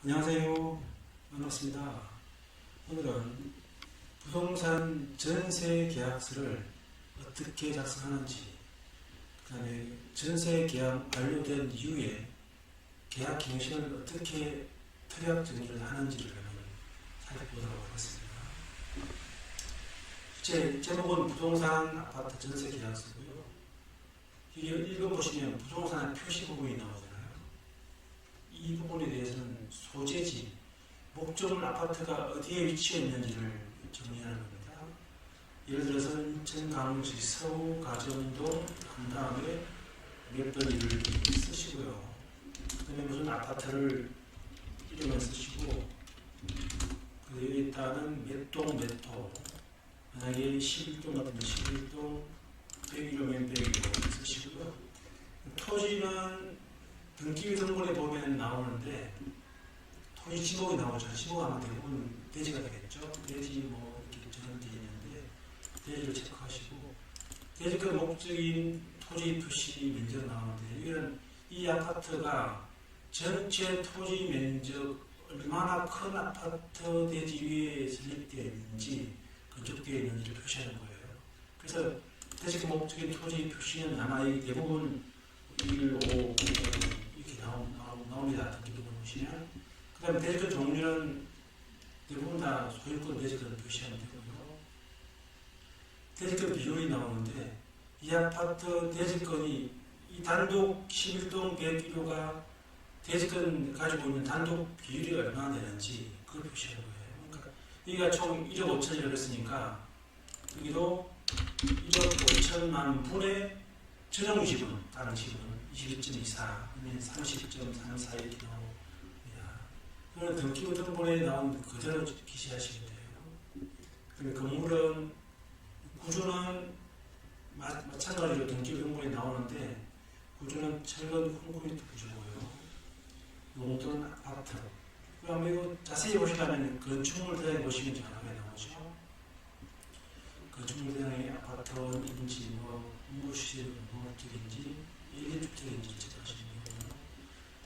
안녕하세요. 반갑습니다. 오늘은 부동산 전세 계약서를 어떻게 작성하는지, 그 다음에 전세 계약 완료된 이후에 계약 갱신을 어떻게 특약 정리를 하는지를 살펴보도록 하겠습니다. 제목은 부동산 아파트 전세 계약서고요. 이게 읽어보시면 부동산 표시 부분이 나오잖아요. 이 부분에 대해서는 소재지, 목적물 아파트가 어디에 위치해 있는지를 정리하는 겁니다. 예를 들어서 인천, 강릉시, 서울, 가정동 한 다음에 몇 번 이를 쓰시고요. 그 다음에 무슨 아파트를 이름을 쓰시고, 여기에 따른 몇 동 몇 호, 만약에 11동 같으면 11동, 101호면 101호 쓰시고요. 토지는 등기 등본에 보면 나오는데 토지 지목이 나오죠. 지목하면 대부분 대지가 되겠죠. 대지 뭐 이렇게 정해져 있는데 대지를 체크하시고, 대지가 목적인 토지 표시 면적 나오는데, 이건 이 아파트가 전체 토지 면적 얼마나 큰 아파트 대지 위에 설립되어 있는지, 건축되어 있는지를 표시하는 거예요. 그래서 대지가 목적인 토지 표시는 아마 이 대부분 1, 5, 이렇게 나옵니다. 등기 부분 보시면. 그 다음에 대지권 종류는 대부분 다 소유권 대지권을 표시하면 되고요. 대지권 비율이 나오는데, 이 아파트 대지권이 이 단독 11동 101호가 대지권 가지고 있는 단독 비율이 얼마나 되는지 그걸 표시하는 거예요. 그러니까 여기가 총 1억 5천이라고 했으니까 여기도 1억 5천만 분의 전용 지분, 다른 지분 22.24, 아니면 30.34 이렇게 나옵니다. 그러면 등기부 등본에 나온 그대로 기시하시면 돼요. 그리고 건물은 구조는 마찬가지로 등기부 등본에 나오는데, 구조는 철근 콘크리트 구조고요. 용도는 아파트. 그다음에 이거 자세히 보시려면 건축물 대장에 보시면 정확하게 나오죠. 건축물 대장에 아파트인지 뭐 무실 무주택인지 1인주택인지 체크하시면 되고요.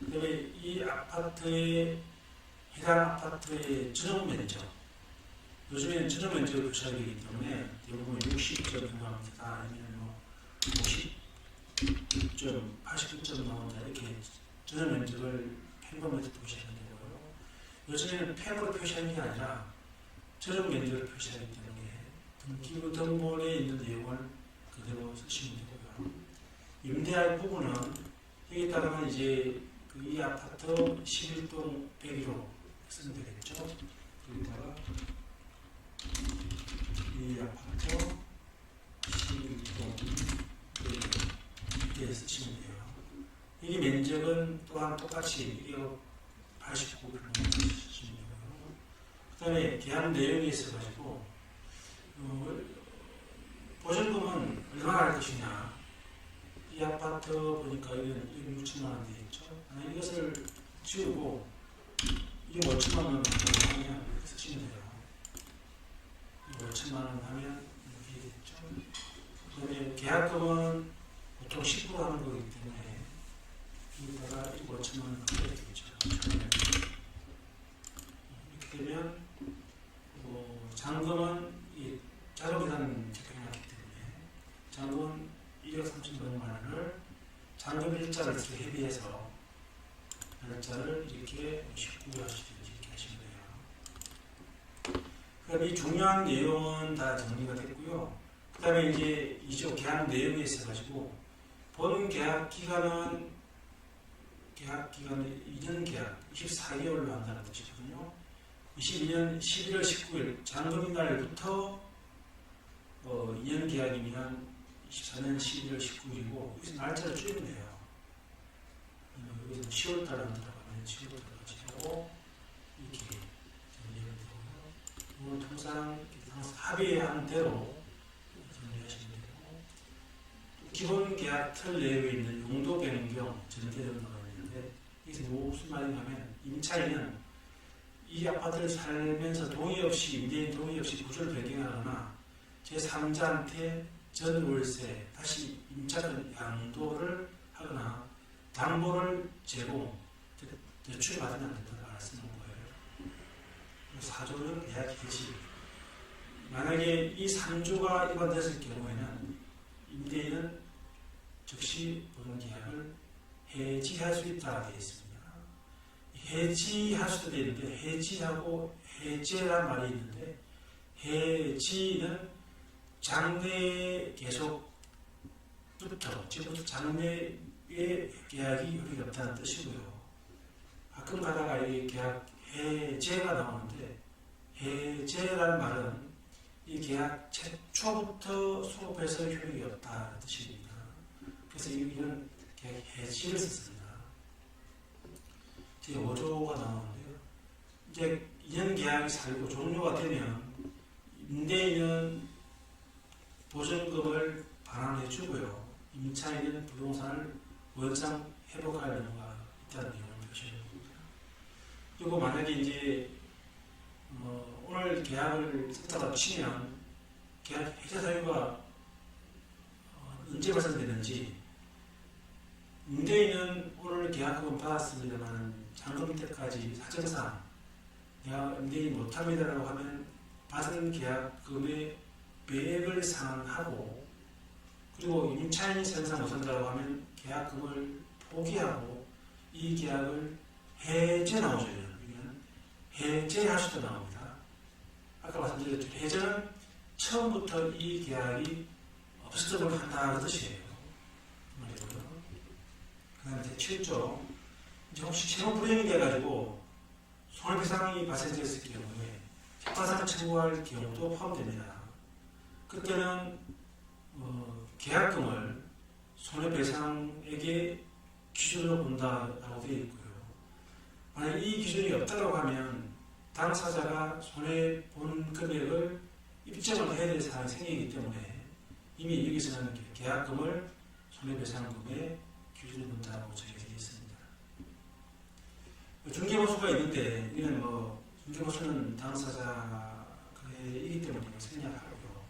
그다음에 이 아파트의 해당 아파트의 전용 면적, 요즘에는 전용 면적을 표시하기 때문에 대부분 60.6m 아니면 뭐 50.89점 나온다, 이렇게 전용 면적을 평범해서 표시하는 거고요. 요즘에는 펜으로 표시하는 게 아니라 전용 면적을 표시하기 때문에 등기부 등본에 있는 내용을 그대로 쓰시면 되고요. 임대할 부분은 여기 따르면 이제 이 아파트 11동 101호 쓰면 되겠죠. 여기다가 이 아파트 11동 101호 이렇게 쓰시면 돼요. 이 면적은 또한 똑같이 1억 89km 쓰시면 되고요. 그 다음에 계약 내용이 있어가지고 보증금은 얼마나 할 것이냐. 이 아파트 보니까 이건 6천만 원 되겠죠. 이것을 지우고 2억 5천만 원 하면 이렇게 쓰시면 돼요. 2억 5천만 원 하면 이렇게 되겠죠. 그 다음에 계약금은 보통 10% 하는 거기 때문에 여기다가 2억 5천만 원 넣어야 되겠죠. 이렇게 되면 잔금은 자동계산 적용하기 때문에 잔금은 1억 3천만 원을 잔금 일자를 대비해서 날짜를 이렇게 19일 하시든지 이렇게 하시면 돼요. 그럼 이 중요한 내용은 다 정리가 됐고요. 그 다음에 이제 이쪽 계약 내용에 있어가지고 본 계약 기간은 2년 계약 24개월로 한다는 뜻이거든요. 22년 11월 19일 잔금인 날부터 2년 계약이면 24년 11월 19일이고, 여기서 날짜를 줄이면 돼요. 여기서 10월달 한다고 하면 10월달까지 하고 이렇게 정리하면 되고요. 이건 통상 합의한 대로 정리하시면 되고, 기본 계약 틀 내에 있는 용도 변경 전제된다고 하는데, 이게 무슨 말이냐면, 임차인은 이 아파트를 살면서 동의 없이, 임대인 동의 없이 구조를 변경하거나 제3자한테 전월세 다시 임차권 양도를 하거나 담보를 제공, 대출을 받으면 안 된다. 쓰는 거예요. 4조는 계약 해지. 만약에 이 3조가 위반됐을 경우에는 임대인은 즉시 보존계약을 해지할 수 있다고 되어 있습니다. 해지할 수도 되어 있는데 해지하고 해제란 말이 있는데 해지는 장래에 계속부터 지금부터 장래에 계약이 효력이 없다는 뜻이고요. 가끔 가다가 이 계약 해제가 나오는데 해제라는 말은 이 계약 최초부터 수업해서 효력이 없다는 뜻입니다. 그래서 이는 계약 해지를 썼습니다. 제 5조가 나오는데요. 이제 2년 계약이 살고 종료가 되면 임대인은 보증금을 반환해 주고요. 임차인은 부동산을 원상 회복할 의무가 있다는 내용을 표시하는 겁니다. 그리고 만약에 이제 오늘 계약을 썼다가 치면 계약 해제 사유가 언제 발생되는지 임대인은 오늘 계약금은 받았습니다만 잔금 때까지 사정상 내가 임대인이 못합니다라고 하면 받은 계약금의 매액을 상환하고 그리고 임차인이 생산 못한다고 하면 계약금을 포기하고 이 계약을 해제 나오죠. 여기는 해제할 수도 나옵니다. 아까 말씀드렸죠. 해제는 처음부터 이 계약이 없어지도록 한다는 뜻이에요. 그 다음에 제7조 이제 혹시 채무 불이행이 돼가지고 손해배상이 발생됐을 경우에 재판상 청구할 경우도 포함됩니다. 그때는 계약금을 손해배상액의 기준으로 본다라고 되어 있고요. 만약 이 기준이 없다고 하면 당사자가 손해본 금액을 입증을 해야 될 사항이 생기기 때문에 이미 여기서는 계약금을 손해배상금의 기준으로 본다고 정해져 있습니다. 중개보수가 있는데 이는 중개보수는 당사자이기 때문에 생략하고요.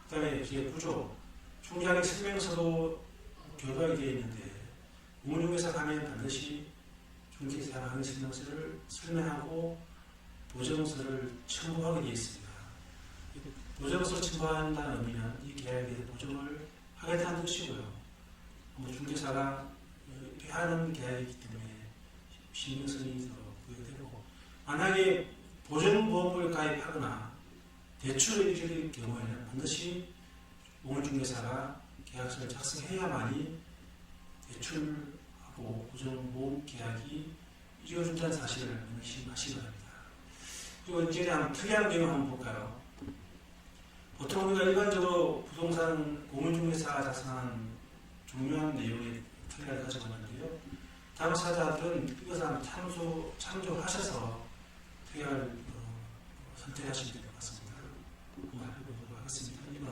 그 다음에 제9조 중개하객 설명서도 교도하게 되어 있는데 공인중개사 가면 반드시 중개사 하객 설명서를 설명하고 보증서를 첨부하게 되어 있습니다. 보증서를 첨부한다는 의미는 이 계약에 대해 보증을 하겠다는 뜻이고요. 중개사가 하는 계약이기 때문에 신빙성이 더 부여되고 만약에 보증보험을 가입하거나 대출을 이룰 경우에는 반드시 공인중개사가 계약서를 작성해야만이 대출하고 보증보험 계약이 이루어진다는 사실을 명심하시기 바랍니다. 그리고 이제 한번 특이한 경우 한번 볼까요? 보통 우리가 일반적으로 부동산 공인중개사가 작성한 중요한 내용의 특약을 가지고 있는데요. 당사자들은 이것을 한번 참조하셔서 특약을 선택하시면 될 것 같습니다. 한번 해보도록 하겠습니다. 1번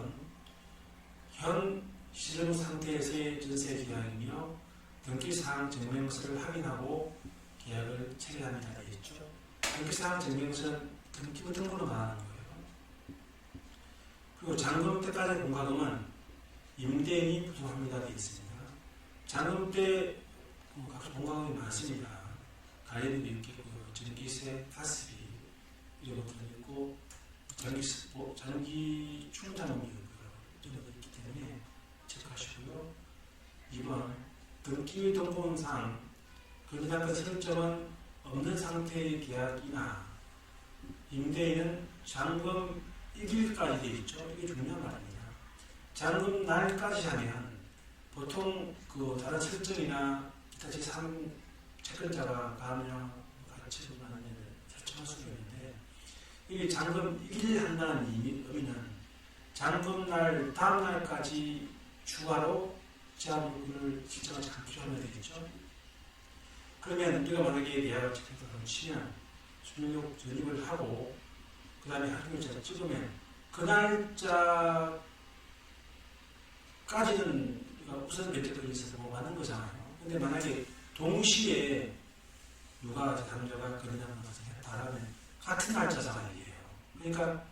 현 시정 상태에서의 전세 계약이며 등기사항 증명서를 확인하고 계약을 체결합니다. 되어 있죠. 등기사항 증명서는 등기부 등본으로 말하는 거예요. 그리고 잔금 때까지 공과금은 임대인이 부담합니다. 되어 있습니다. 잔금 때 각종 공과금이 많습니다. 가계비도 있겠고요. 전기세, 가스비 이런 것들도 있고 전기 충당비 이런 것도 있기 때문에 체크하시고요. 2번 등기 등본상 근저당권 설정은 없는 상태의 계약이나 임대인은 잔금 1일까지 되어 있죠. 이게 중요한 말입니다. 잔금 날까지 하면 보통 다른 설정이나 기타 제3 채권자가 가압류 가처분하는 일을 설정할 수 있는데 이게 잔금 1일 한다는 의미는 잔금 날 다음 날까지 추가로 지하물건을 실정을 잘 필요하면 되겠죠. 그러면 우리가 만약에 계약을 체크했다고 치면 수령력 전입을 하고 그 다음에 할인율자를 찍으면 그 날짜까지는 우선 면제권이 있어서 뭐 받는 거잖아요. 근데 만약에 동시에 누가 당사자가 그러냐고 했다라면 같은 날짜잖아요. 이게요. 그러니까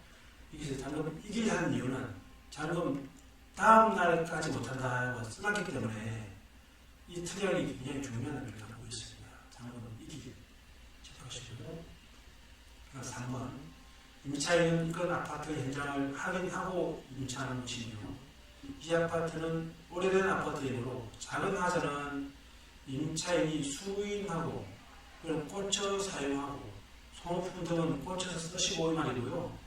이게 잔금 이길 하는 이유는 잔금 다음 날까지 못한다고 써놨기 때문에 이 특약이 굉장히 중요한 의미를 갖고 있습니다. 잔금 이길 체크하시고 임차인은 이건 아파트 현장을 확인하고 임차하는 것이며, 이 아파트는 오래된 아파트이므로 작은 하자는 임차인이 수인하고 꽂혀 사용하고 소모품 등은 꽂혀서 쓰시고 이 말이고요.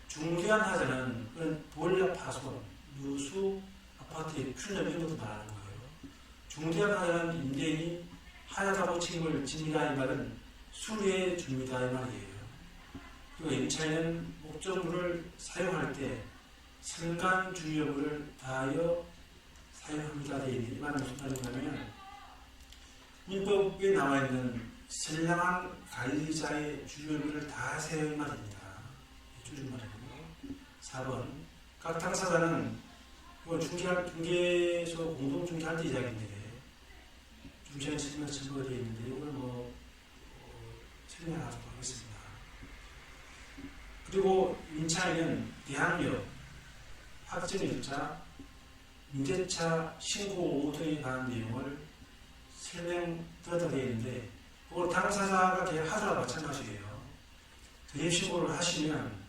중대한 하자는 그런 보일러 파손, 누수, 아파트의 출력 이런 것도 말하는 거예요. 중대한 하자는 임대인이 하자라고 책임을 집니다 이 말은 수리해 줍니다 이 말이에요. 그리고 임차인은 목적물을 사용할 때 선간 주의여부를 다하여 사용합니다 되어 있는 이 말은 무슨 말이냐면, 민법에 나와 있는 선량한 관리자의 주의여부를 다하세요 이 말입니다. 줄임말이고요. 4번 각 당사자는 중개소 공동중개할 때 이야기인데, 중개한 측면에서 첨부가 되어 있는데 이걸 설명하도록 하겠습니다. 그리고 임차인은 대항력, 확정일자, 임대차 신고 등에 관한 내용을 설명드렸다 되어 있는데, 그걸 당사자가 계약하더라 마찬가지예요. 대입신고를 하시면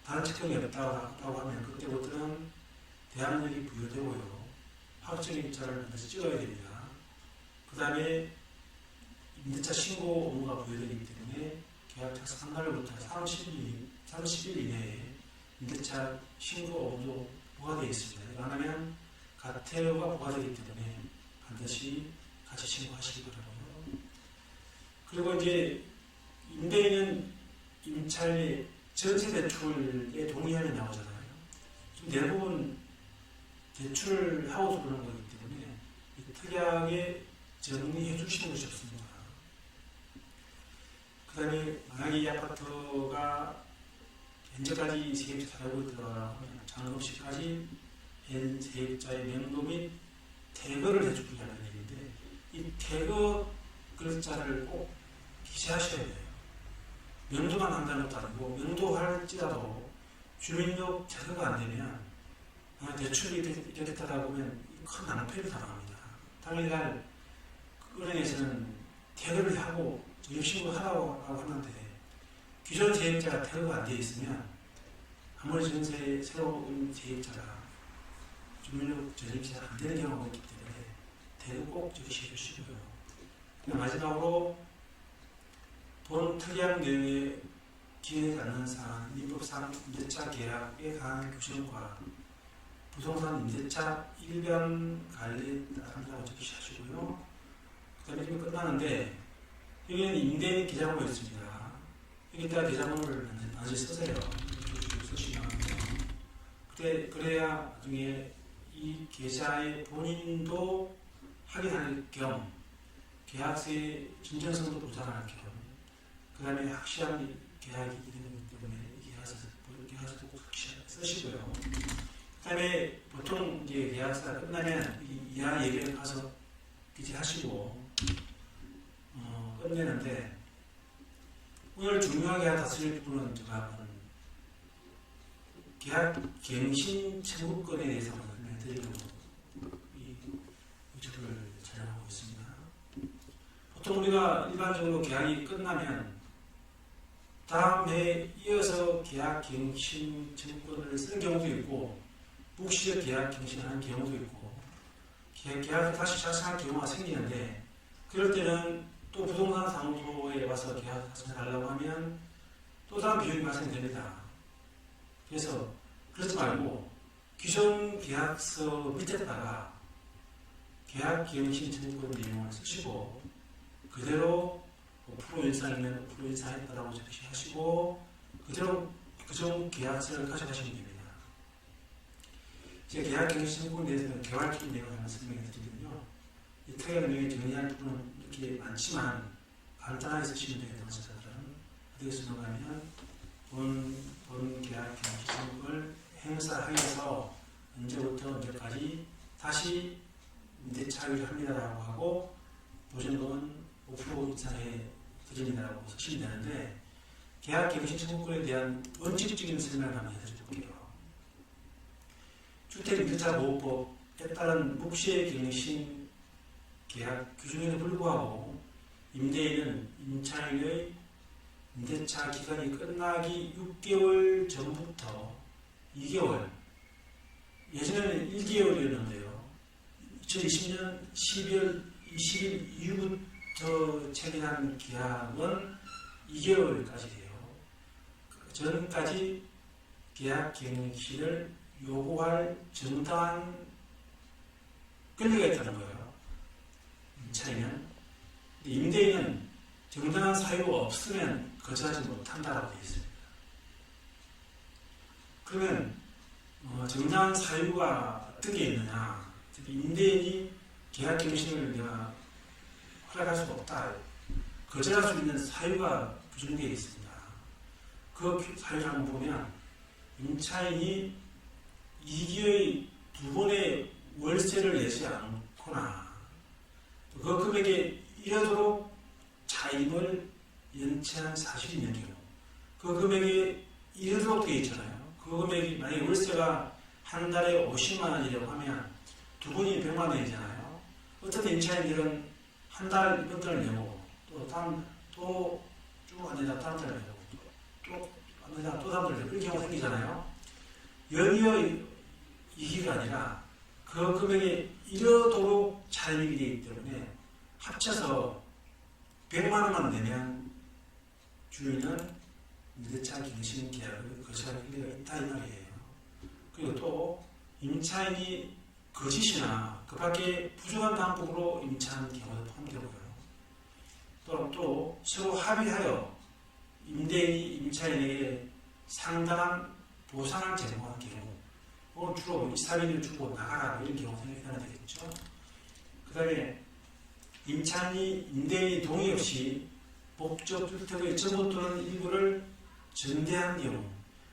다른 측정이 없다고 하면 그때부터는 대항력이 부여되고요. 확정일자를 반드시 찍어야 됩니다. 그 다음에 임대차 신고 업무가 부여되기 때문에 계약 착수한 날부터 30일 이내에 임대차 신고 업무도 부과되어 있습니다. 이거 하면 가태료가 부과되기 때문에 반드시 같이 신고하시기 바라고요. 그리고 이제 임대인은 임차인의 전세 대출에 동의하는 나오잖아요. 좀 대부분 대출을 하고서 그런 거기 때문에 특이하게 정리해 주시는 것이 없습니다. 그 다음에 만약에 이 아파트가 현재까지 세입자 살고 있다가 장업시까지 현 세입자의 명도 및 태거를 해주려는 얘기인데, 이 태거 글자를 꼭 기재하셔야 돼요. 명도만 한다는 것도 아니고, 명도할지라도 주민력 태거가 안 되면 대출이 되겠다가 보면 큰 낭패를 당합니다. 당일날 은행에서는 태거를 하고 전입신고를 하라고 하는데, 기존 세입자가 태거가 안 되어 있으면 아무리 전세 새로운 세입자가 주민력 전입자가 안 되는 경우가 있기 때문에 태거 꼭 적으시해 주시고요. 마지막으로 본 특이한 내용에 기회되지 않는 사항, 민법상 임대차 계약에 관한 규정과 부동산 임대차 일변 관리에 따른다고 적으시고요. 그 다음에 지금 끝나는데, 여기는 임대인 계좌번호 있습니다. 여기다가 계좌번호를 반드시 쓰세요. 쓰시면 그래야 나중에 이 계좌의 본인도 확인할 겸 계약서의 진정성도 보장할 겸, 그 다음에 확실한 계약이기 때문에 계약서도 꼭 쓰시고요. 그 다음에 보통 이제 계약서가 끝나면 이하 예비를 가서 기재하시고 끝내는데, 오늘 중요하게 다스릴 부분은 제가 계약 갱신 청구권에 대해서 설명드리려고 이 유튜브를 촬영하고 있습니다. 보통 우리가 일반적으로 계약이 끝나면 다음 해에 이어서 계약 갱신 청구권을 쓰는 경우도 있고, 묵시적 계약 갱신을 하는 경우도 있고, 계약을 다시 작성할 경우가 생기는데, 그럴 때는 또 부동산 사무소에 와서 계약 작성하려고 하면 또 다른 비용이 발생됩니다. 그래서 그러지 말고 기존 계약서 밑에다가 계약 갱신 청구권 내용을 쓰시고, 그대로 5% 인상이면 5% 인상했다라고 적으시고, 그대로 그전 계약서를 가져가시면 됩니다. 제가 계약 갱신 청구권에 대해서는 개괄적인 내용을 하나 설명해 드리거든요. 이 특이한 내용이 정리할 부분은 이렇게 많지만 간단하게 쓰시면 되는 당사자들은 어디에서 넘어가면 본 계약 갱신 청구권을 행사하여서 언제부터 언제까지 다시 임대차유를 합니다라고 하고, 보증금은 5% 이상에 드립니다라고 쓰시면 되는데, 계약 갱신 청구권에 대한 원칙적인 설명을 한번 해드릴게요. 주택임대차보호법에 따른 묵시의 갱신 계약 규정에도 불구하고 임대인은 임차인의 임대차 기간이 끝나기 6개월 전부터 2개월, 예전에는 1개월이었는데요. 2020년 12월 20일 이후부터 체결한 계약은 2개월까지 돼요. 그 전까지 계약 갱신을 요구할 정당한 권리가 있다는 거예요. 차이는. 임대인은 정당한 사유가 없으면 거절하지 못한다고 되어 있습니다. 그러면 정당한 사유가 어떻게 있느냐? 특히 임대인이 계약갱신을 내가 허락할 수가 없다. 거절할 수 있는 사유가 규정되어 있습니다. 그 사유를 한번 보면 임차인이 2기의 2번의 월세를 내지 않거나 그 금액에 이르도록 차임을 연체한 사실이 있는 경우, 그 금액에 이르도록 되어 있잖아요. 그 금액이 만약에 월세가 한 달에 50만 원이라고 하면 두 분이 100만 원이잖아요. 어쨌든 임차인들은 한 달 이번 달을 내고 또 다음 또 쭉 안 되다 다음 달을 내고 또 안 되다 또 다음 달을 내고 이런 경우가 생기잖아요. 연이어 이기가 아니라 그 금액에 이르도록 차임이 되기 때문에 합쳐서 100만 원만 내면 주인은 임대차 갱신 계약을 거절할 권리가 있다 이 말이에요. 그리고 또 임차인이 거짓이나 그 밖에 부족한 방법으로 임차한 경우도 포함되고요. 또 서로 합의하여 임대인이 임차인에게 상당한 보상을 제공한 경우, 혹은 주로 이사비를 주고 나가라 이런 경우가 생기면 되겠죠. 그 다음에 임차인이 임대인이 동의 없이 목적 주택의 전부 또는 일부를 전대한 경우,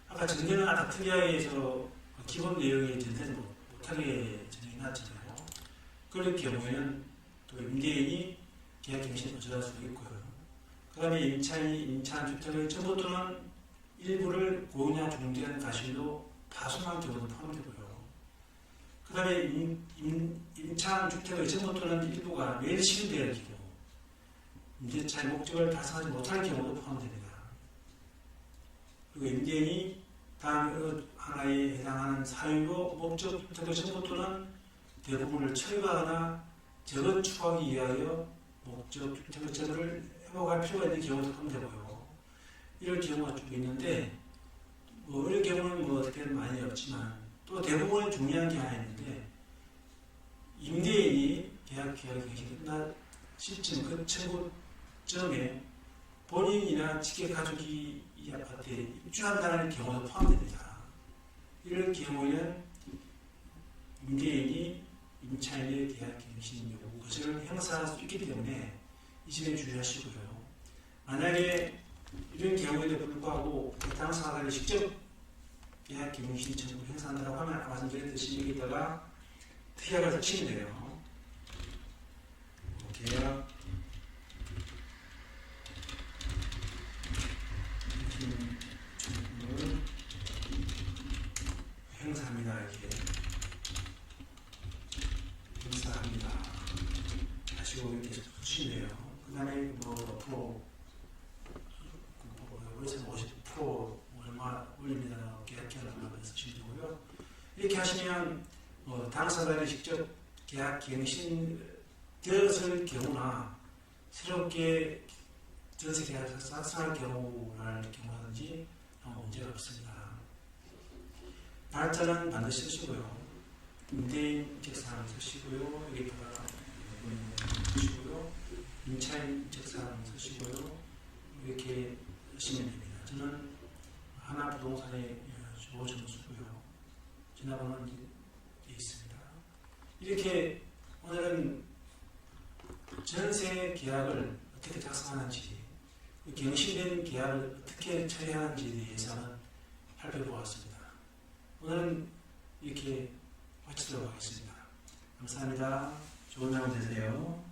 아까 전대는 아까 특이하게 기본 내용이 전대는 못하게 정해놨잖아요. 그럴 경우에는 또 임대인이 계약갱신을 거절할 수 있고요. 그 다음에 임차인이 임차한 주택의 전부 또는 일부를 고의나 중대한 과실로 파손한 경우도 포함되고요. 그 다음에 임차한 주택의 전부 또는 일부가 멸실될 경우, 임대차의 목적을 달성하지 못할 경우도 포함됩니다. 그리고 임대인이 다음 하나에 해당하는 사유로 목적 주택의 전부 또는 대부분을 철거하거나 재건축하기 위하여 목적 주택의 전부를 회복할 필요가 있는 경우도 포함되고요. 이런 경우가 좀 있는데 이런 경우는 어떻게 많이 없지만 또 대부분은 중요한 게 하나 있는데, 임대인이 계약이 끝날 시점 그 청구점에 본인이나 직계 가족이 이 아파트에 입주한다는 경우도 포함됩니다. 이런 경우에는 임대인이 임차인의 계약갱신 요구 거절을 행사할 수 있기 때문에 이 점에 주의하시고요. 만약에 이런 경우에도 불구하고 당사자가 직접 계약갱신 청구를 행사한다고 하면 아까 말씀드렸듯이 여기다가 특약을 설치면 돼요. 계약 청구를 행사합니다. 이렇게 행사합니다. 하시고 이렇게 붙이네요. 그 다음에 앞으로 월세 50% 얼마 올립니다. 계약기간을 얼마 쓰시면 되고요. 이렇게 하시면 당사자들이 직접 계약갱신 되었을 경우나 새롭게 전세 계약을 삭삭할 경우라든지 아무 문제가 없습니다. 날짜는 반드시 쓰시고요. 임대인 책사항 쓰시고요. 여기다가 쓰시고요. 임차인 책사항 쓰시고요. 이렇게 쓰시면 됩니다. 저는 하나부동산의 조정수고요. 전화번호는 되어 있습니다. 이렇게 오늘은 전세 계약을 어떻게 작성하는지, 갱신된 계약을 어떻게 처리하는지에 대해서는 살펴보았습니다. 오늘은 이렇게 마치도록 하겠습니다. 감사합니다. 좋은 하루 되세요.